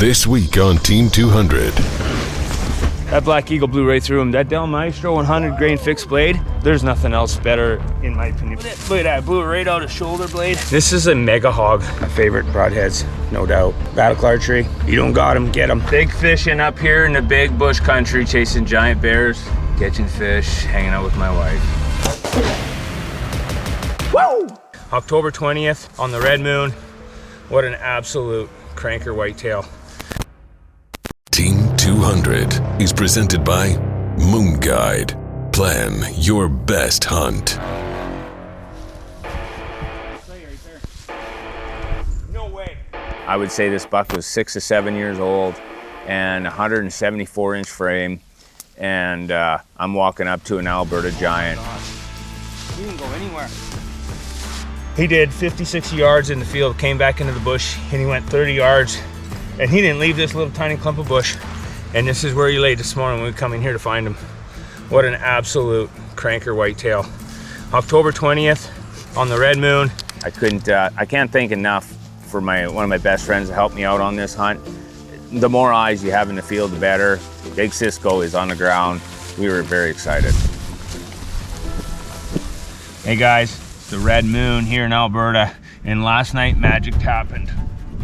This week on Team 200. That Black Eagle blew right through him. That Del Maestro 100 grain fixed blade, there's nothing else better in my opinion. Look at that, blew it right out of shoulder blade. This is a mega hog. My favorite broadheads, no doubt. Battle archery, you don't got them, get them. Big fishing up here in the big bush country, chasing giant bears, catching fish, hanging out with my wife. Woo! October 20th on the red moon. What an absolute cranker whitetail. Team 200 is presented by Moon Guide. Plan your best hunt. No way. I would say this buck was 6 to 7 years old and 174-inch frame, and I'm walking up to an Alberta giant. He didn't go anywhere. He did 56 yards in the field, came back into the bush, and he went 30 yards. And he didn't leave this little tiny clump of bush. And this is where he laid this morning when we come in here to find him. What an absolute cranker whitetail. October 20th on the red moon. I can't thank enough for one of my best friends to help me out on this hunt. The more eyes you have in the field, the better. Big Cisco is on the ground. We were very excited. Hey guys, it's the red moon here in Alberta. And last night, magic happened.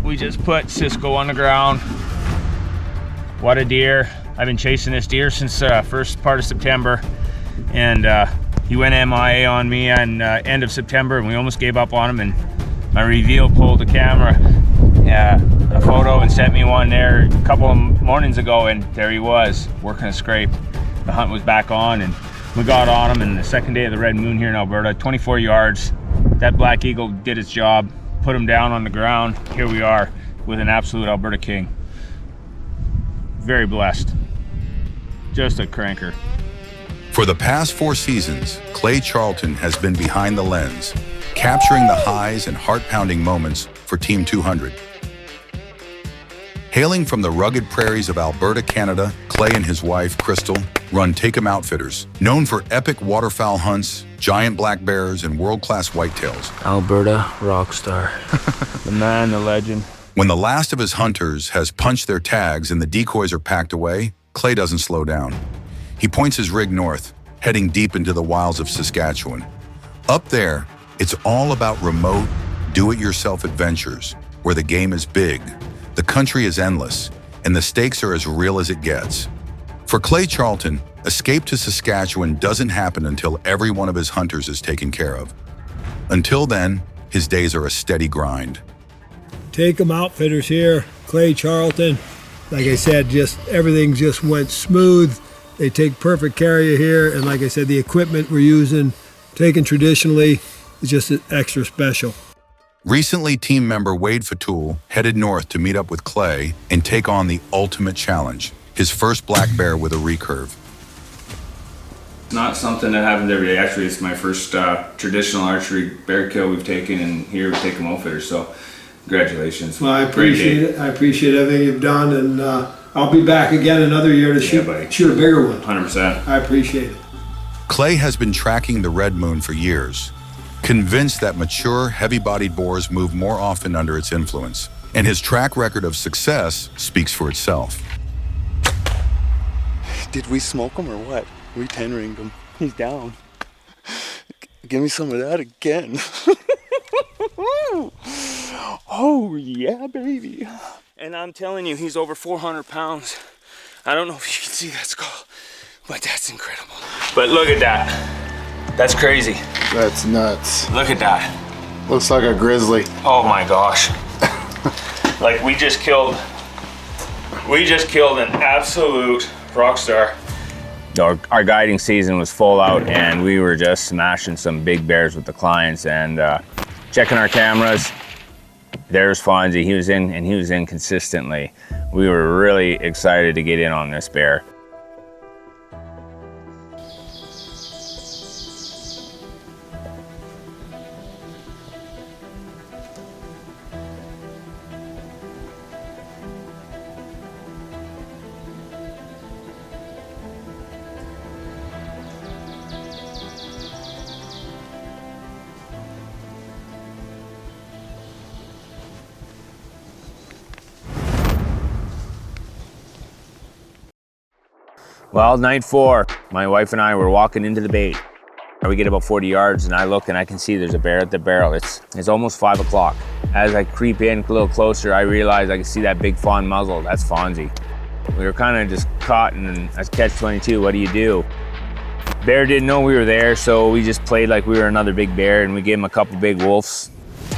We just put Cisco on the ground. What a deer. I've been chasing this deer since first part of September, and he went MIA on me on end of September, and we almost gave up on him, and my reveal pulled the camera, a photo, and sent me one there a couple of mornings ago, and there he was, working a scrape. The hunt was back on, and we got on him, and the second day of the red moon here in Alberta, 24 yards. That Black Eagle did its job. Put him down on the ground. Here we are with an absolute Alberta king. Very blessed. Just a cranker. For the past 4 seasons, Clay Charlton has been behind the lens, capturing the highs and heart-pounding moments for Team 200. Hailing from the rugged prairies of Alberta, Canada, Clay and his wife, Crystal, run Taken Outfitters, known for epic waterfowl hunts, giant black bears, and world-class whitetails. Alberta rock star. The man, the legend. When the last of his hunters has punched their tags and the decoys are packed away, Clay doesn't slow down. He points his rig north, heading deep into the wilds of Saskatchewan. Up there, it's all about remote, do-it-yourself adventures, where the game is big, the country is endless, and the stakes are as real as it gets. For Clay Charlton, escape to Saskatchewan doesn't happen until every one of his hunters is taken care of. Until then, his days are a steady grind. Taken Outfitters here, Clay Charlton. Like I said, everything just went smooth. They take perfect care of you here, and like I said, the equipment we're using, taken traditionally, is just extra special. Recently, team member Wade Fatul headed north to meet up with Clay and take on the ultimate challenge, his first black bear with a recurve. Not something that happens every day. Actually, it's my first traditional archery bear kill we've taken in here with Taken Outfitters, so congratulations. Well, I appreciate it. I appreciate everything you've done, and I'll be back again another year to shoot a bigger one. 100%. I appreciate it. Clay has been tracking the red moon for years, convinced that mature, heavy-bodied boars move more often under its influence, and his track record of success speaks for itself. Did we smoke him or what? We 10-ringed him. He's down. Give me some of that again. Oh, yeah, baby. And I'm telling you, he's over 400 pounds. I don't know if you can see that skull, but that's incredible. But look at that. That's crazy. That's nuts. Look at that. Looks like a grizzly. Oh my gosh. Like we just killed an absolute rock star. Our guiding season was full out, and we were just smashing some big bears with the clients and checking our cameras. There's Fonzie. He was in consistently. We were really excited to get in on this bear. Well, night 4, my wife and I were walking into the bait. We get about 40 yards and I look and I can see there's a bear at the barrel. It's almost 5 o'clock. As I creep in a little closer, I realize I can see that big fawn muzzle. That's Fonzie. We were kind of just caught in a catch-22. What do you do? Bear didn't know we were there, so we just played like we were another big bear and we gave him a couple big wolves.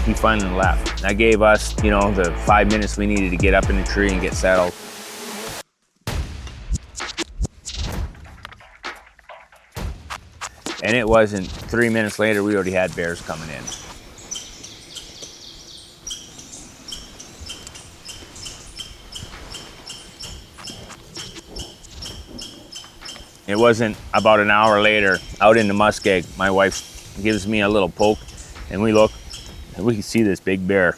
He finally left. That gave us, you know, the 5 minutes we needed to get up in the tree and get settled. And it wasn't 3 minutes later, we already had bears coming in. It wasn't about an hour later, out in the muskeg, my wife gives me a little poke and we look and we can see this big bear.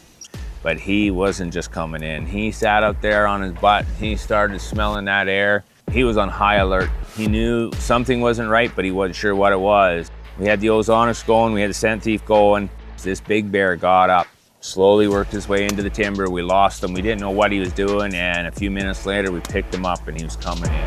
But he wasn't just coming in. He sat out there on his butt. He started smelling that air. He was on high alert. He knew something wasn't right, but he wasn't sure what it was. We had the ozonics going, we had the scent thief going. This big bear got up, slowly worked his way into the timber. We lost him, we didn't know what he was doing, and a few minutes later we picked him up and he was coming in.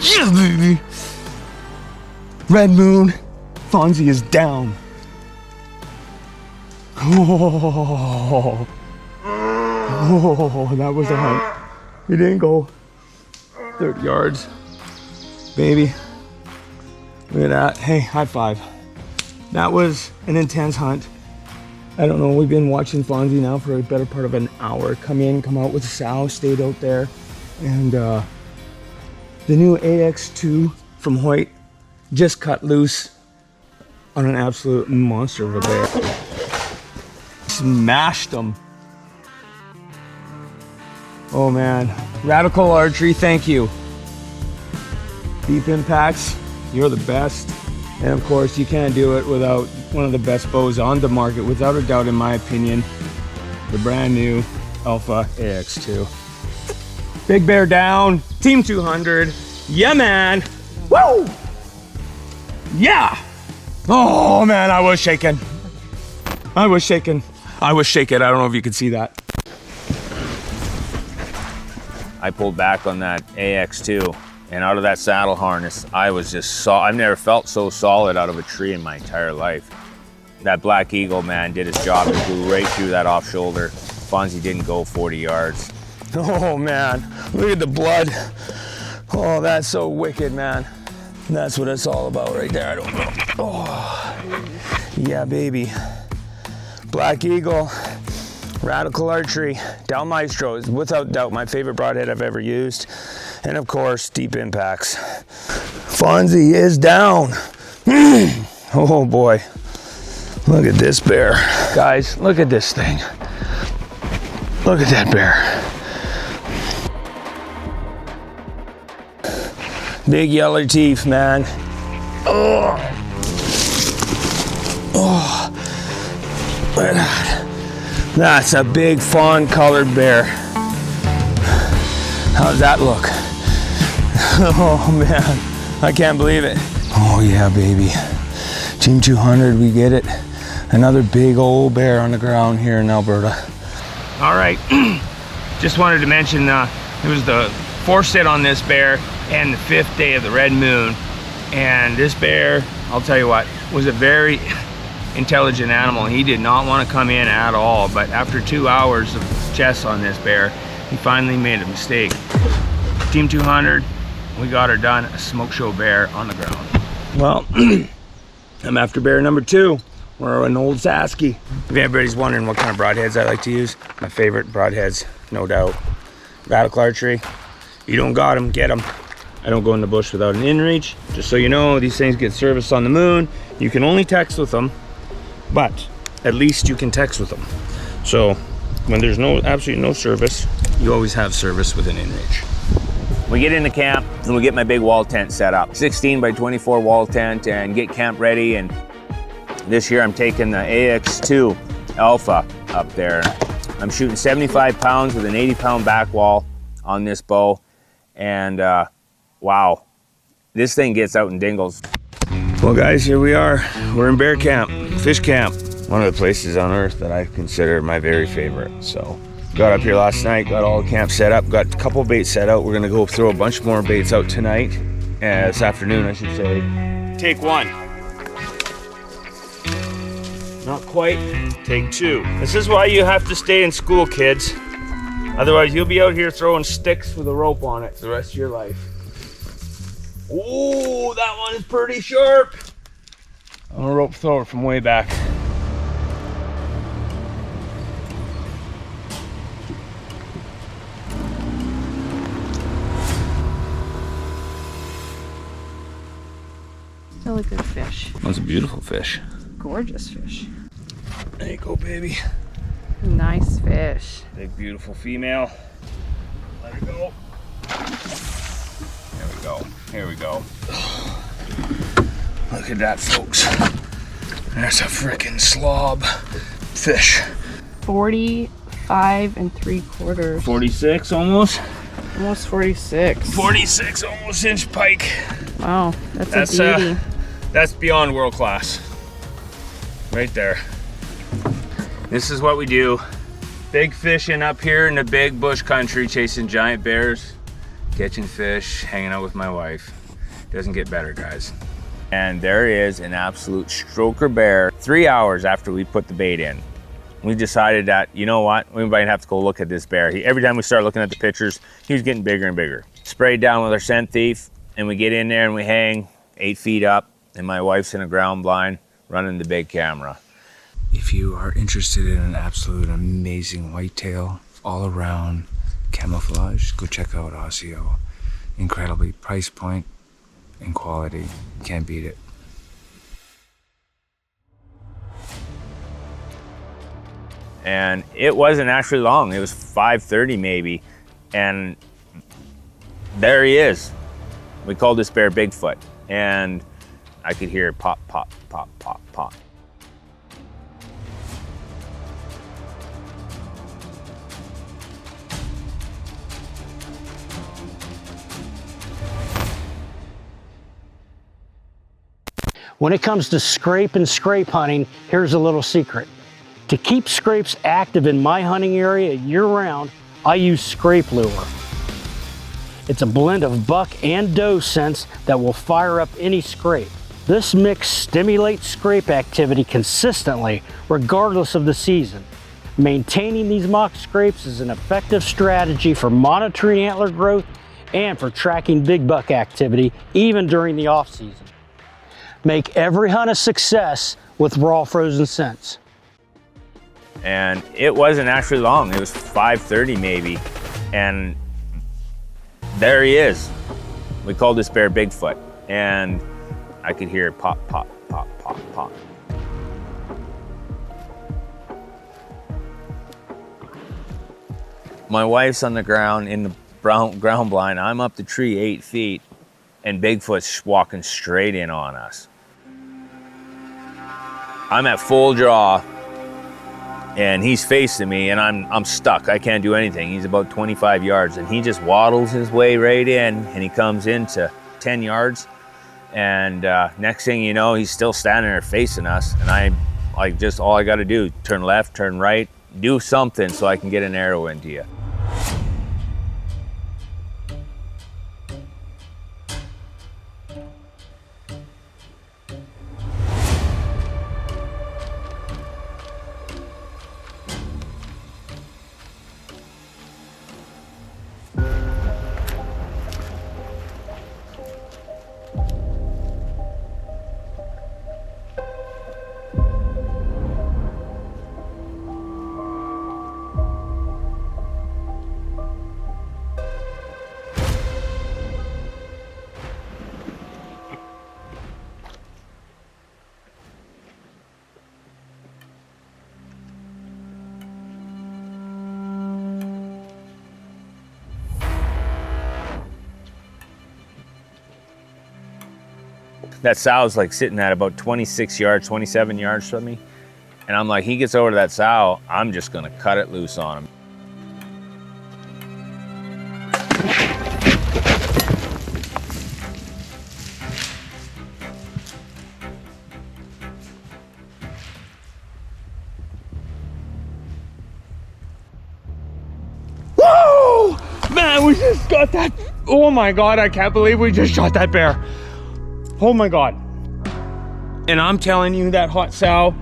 Yeah, baby. Red moon. Fonzie is down. Oh, that was a hunt. He didn't go 30 yards. Baby. Look at that. Hey, high five. That was an intense hunt. I don't know, we've been watching Fonzie now for a better part of an hour. Come in, come out with a sow, stayed out there. And the new AX2 from Hoyt just cut loose on an absolute monster of a bear. Smashed him. Oh man, Radical Archery, thank you. Deep Impacts, you're the best. And of course, you can't do it without one of the best bows on the market, without a doubt in my opinion, the brand new Alpha AX2. Big bear down, Team 200. Yeah, man. Woo! Yeah! Oh man, I was shaking. I was shaking. I was shaking. I don't know if you could see that. I pulled back on that AX2 and out of that saddle harness, I was just I've never felt so solid out of a tree in my entire life. That Black Eagle, man, did his job and flew right through that off shoulder. Fonzie didn't go 40 yards. Oh man, look at the blood. Oh, that's so wicked, man. That's what it's all about right there. I don't know. Oh, yeah, baby. Black Eagle, Radical Archery, Del Maestro is without doubt my favorite broadhead I've ever used. And of course, Deep Impacts. Fonzie is down. Oh boy. Look at this bear. Guys, look at this thing. Look at that bear. Big yellow teeth, man. Oh. Oh. at that. That's a big fawn colored bear. How's that look? Oh man, I can't believe it. Oh yeah, baby. Team 200, we get it. Another big old bear on the ground here in Alberta. All right, just wanted to mention it was the 4th sit on this bear and the 5th day of the red moon. And this bear, I'll tell you what, was a very intelligent animal. He did not want to come in at all, but after 2 hours of chess on this bear, he finally made a mistake. Team 200, we got her done, a smoke show bear on the ground. Well, I'm after bear number 2. We're an old Sasky. If anybody's wondering what kind of broadheads I like to use, my favorite broadheads, no doubt. Radical archery. You don't got them, get them. I don't go in the bush without an inReach. Just so you know, these things get service on the moon. You can only text with them, but at least you can text with them. So when there's absolutely no service, you always have service with an inReach. We get into camp and we get my big wall tent set up. 16 by 24 wall tent and get camp ready. And this year I'm taking the AX2 Alpha up there. I'm shooting 75 pounds with an 80-pound back wall on this bow. And wow, this thing gets out and dingles. Well guys, here we are. We're in bear camp, fish camp. One of the places on earth that I consider my very favorite. So got up here last night, got all the camp set up, got a couple baits set out. We're gonna go throw a bunch more baits out tonight. This afternoon, I should say. Take 1. Not quite. Take 2. This is why you have to stay in school, kids. Otherwise, you'll be out here throwing sticks with a rope on it for the rest of your life. Ooh, that one is pretty sharp. I'm a rope thrower from way back. Still a good fish. That's a beautiful fish. Gorgeous fish. There you go, baby. Nice fish. Big, beautiful female. Let her go. There we go. Here we go. Look at that, folks. There's a freaking slob fish. 45 3/4. 46 almost. Almost 46. 46 almost inch pike. Wow, that's a beauty. That's beyond world class. Right there. This is what we do. Big fishing up here in the big bush country, chasing giant bears, catching fish, hanging out with my wife. Doesn't get better, guys. And there is an absolute stroker bear 3 hours after we put the bait in. We decided that, you know what, we might have to go look at this bear. Every time we start looking at the pictures, he was getting bigger and bigger. Sprayed down with our scent thief, and we get in there and we hang 8 feet up, and my wife's in a ground blind running the big camera. If you are interested in an absolute amazing whitetail, all around camouflage, go check out Osseo. Incredibly price point and quality, can't beat it. And it wasn't actually long, it was 5:30 maybe, and there he is. We called this bear Bigfoot, and I could hear pop, pop, pop, pop, pop. When it comes to scrape and scrape hunting, here's a little secret. To keep scrapes active in my hunting area year-round, I use scrape lure. It's a blend of buck and doe scents that will fire up any scrape. This mix stimulates scrape activity consistently, regardless of the season. Maintaining these mock scrapes is an effective strategy for monitoring antler growth and for tracking big buck activity, even during the off-season. Make every hunt a success with raw frozen scents. And it wasn't actually long, it was 5:30 maybe, and there he is. We called this bear Bigfoot, and I could hear pop, pop, pop, pop, pop. My wife's on the ground in the ground blind. I'm up the tree 8 feet, and Bigfoot's walking straight in on us. I'm at full draw, and he's facing me, and I'm stuck. I can't do anything. He's about 25 yards, and he just waddles his way right in, and he comes into 10 yards. And next thing you know, he's still standing there facing us, and all I got to do, turn left, turn right, do something so I can get an arrow into you. That sow's like sitting at about 26 yards, 27 yards from me. And I'm like, he gets over to that sow, I'm just gonna cut it loose on him. Whoa! Man, we just got that. Oh my God, I can't believe we just shot that bear. Oh my God. And I'm telling you, that hot sow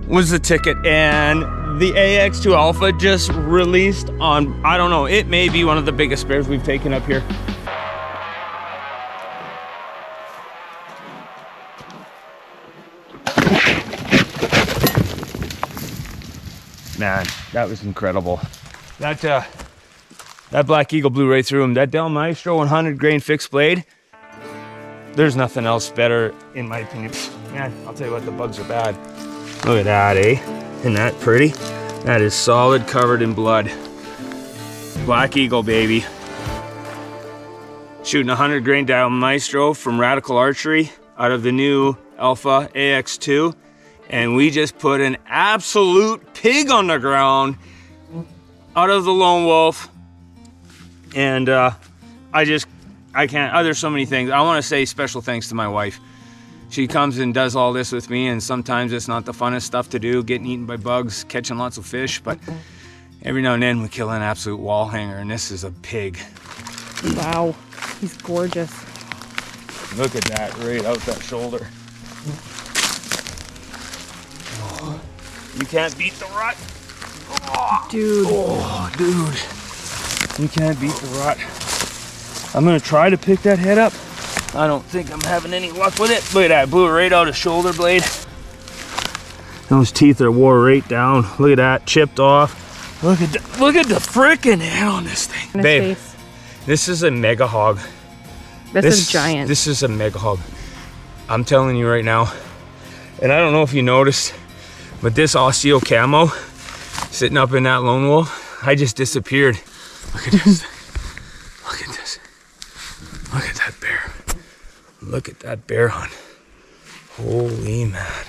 was the ticket. And the AX2 Alpha just released on, I don't know, it may be one of the biggest bears we've taken up here. Man, that was incredible. That Black Eagle blew right through him. That Del Maestro 100 grain fixed blade, there's nothing else better in my opinion. Man, I'll tell you what, the bugs are bad. Look at that, eh? Isn't that pretty? That is solid, covered in blood. Black Eagle, baby. Shooting 100 grain Del Maestro from Radical Archery out of the new Alpha AX2. And we just put an absolute pig on the ground out of the Lone Wolf. And I can't, there's so many things. I want to say special thanks to my wife. She comes and does all this with me, and sometimes it's not the funnest stuff to do, getting eaten by bugs, catching lots of fish, but every now and then we kill an absolute wall hanger, and this is a pig. Wow, he's gorgeous. Look at that, right out that shoulder. Oh, you can't beat the rut. Oh, Dude. Oh, dude. You can't beat the rut. I'm gonna try to pick that head up. I don't think I'm having any luck with it. Look at that, blew it right out of shoulder blade. Those teeth are wore right down. Look at that, chipped off. Look at the frickin' head on this thing. Babe, this is a mega hog. This is giant. This is a mega hog. I'm telling you right now. And I don't know if you noticed, but this osteo camo sitting up in that Lone Wolf, I just disappeared. Look at this. Look at this. Look at that bear. Look at that bear hunt. Holy man.